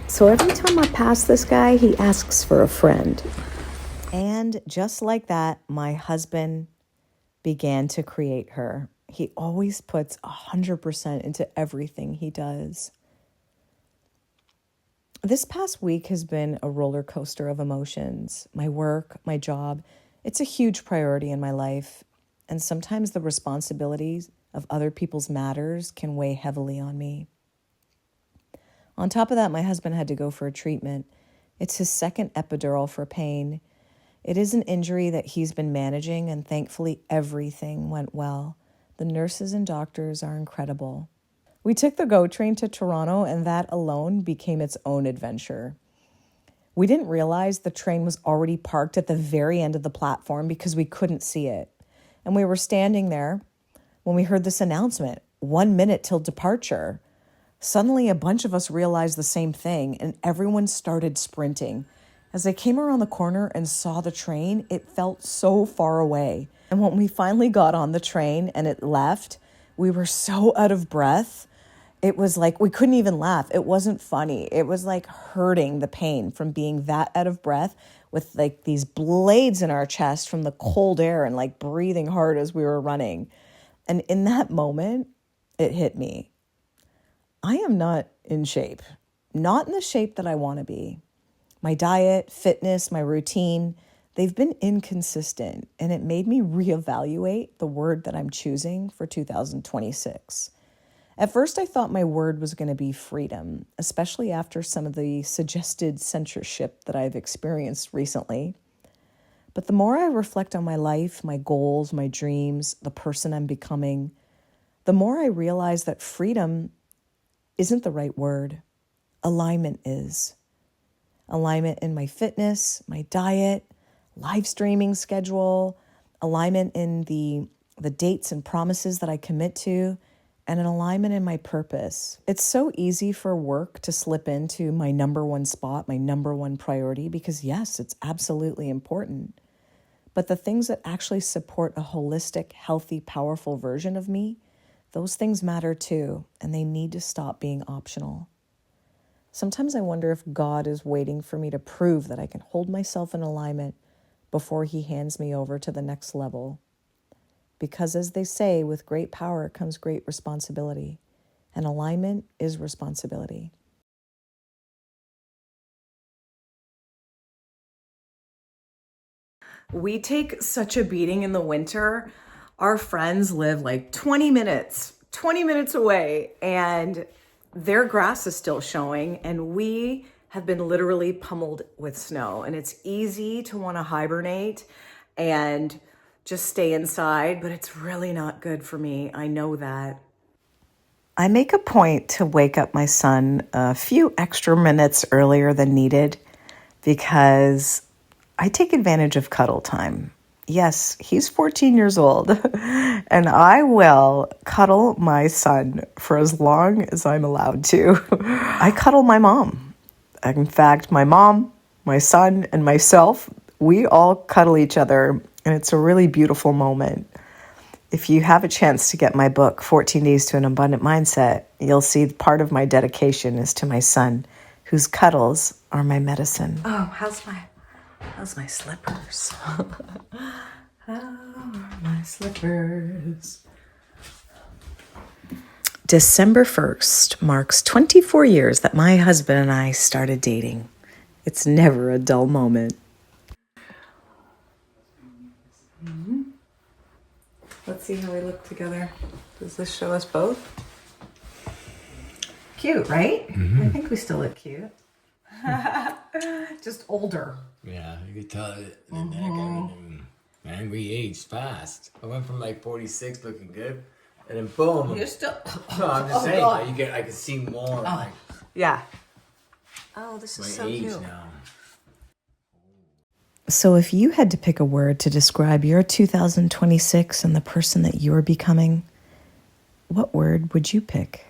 So every time I pass this guy, he asks for a friend. And just like that, my husband began to create her. He always puts 100% into everything he does. This past week has been a roller coaster of emotions. My work, my job, it's a huge priority in my life. And sometimes the responsibilities of other people's matters can weigh heavily on me. On top of that, my husband had to go for a treatment. It's his second epidural for pain. It is an injury that he's been managing, and thankfully everything went well. The nurses and doctors are incredible. We took the GO train to Toronto, and that alone became its own adventure. We didn't realize the train was already parked at the very end of the platform because we couldn't see it. And we were standing there when we heard this announcement, 1 minute till departure. Suddenly, a bunch of us realized the same thing, and everyone started sprinting. As I came around the corner and saw the train, it felt so far away. And when we finally got on the train and it left, we were so out of breath. It was like we couldn't even laugh. It wasn't funny. It was like hurting, the pain from being that out of breath with like these blades in our chest from the cold air and like breathing hard as we were running. And in that moment, it hit me. I am not in shape, not in the shape that I want to be. My diet, fitness, my routine, they've been inconsistent, and it made me reevaluate the word that I'm choosing for 2026. At first, I thought my word was going to be freedom, especially after some of the suggested censorship that I've experienced recently. But the more I reflect on my life, my goals, my dreams, the person I'm becoming, the more I realize that freedom isn't the right word. Alignment is. Alignment in my fitness, my diet, live streaming schedule, alignment in the dates and promises that I commit to, and an alignment in my purpose. It's so easy for work to slip into my number one spot, my number one priority, because yes, it's absolutely important. But the things that actually support a holistic, healthy, powerful version of me, those things matter too, and they need to stop being optional. Sometimes I wonder if God is waiting for me to prove that I can hold myself in alignment before he hands me over to the next level. Because as they say, with great power comes great responsibility, and alignment is responsibility. We take such a beating in the winter. Our friends live like 20 minutes away, and their grass is still showing, and we have been literally pummeled with snow. And it's easy to want to hibernate and just stay inside, but it's really not good for me. I know that. I make a point to wake up my son a few extra minutes earlier than needed because I take advantage of cuddle time. Yes, he's 14 years old, and I will cuddle my son for as long as I'm allowed to. I cuddle my mom. In fact, my mom, my son, and myself, we all cuddle each other, and it's a really beautiful moment. If you have a chance to get my book, 14 Days to an Abundant Mindset, you'll see part of my dedication is to my son, whose cuddles are my medicine. Oh, how's my slippers? How are my slippers? December 1st marks 24 years that my husband and I started dating. It's never a dull moment. Mm-hmm. Let's see how we look together. Does this show us both? Cute, right? Mm-hmm. I think we still look cute. Just older. Yeah, you could tell it. Man, we aged fast. I went from like 46 looking good, and then boom. You're still. No, I'm just saying. Like, I can see more. Like, yeah. Oh, this is my so age cute. now. So if you had to pick a word to describe your 2026 and the person that you're becoming, what word would you pick?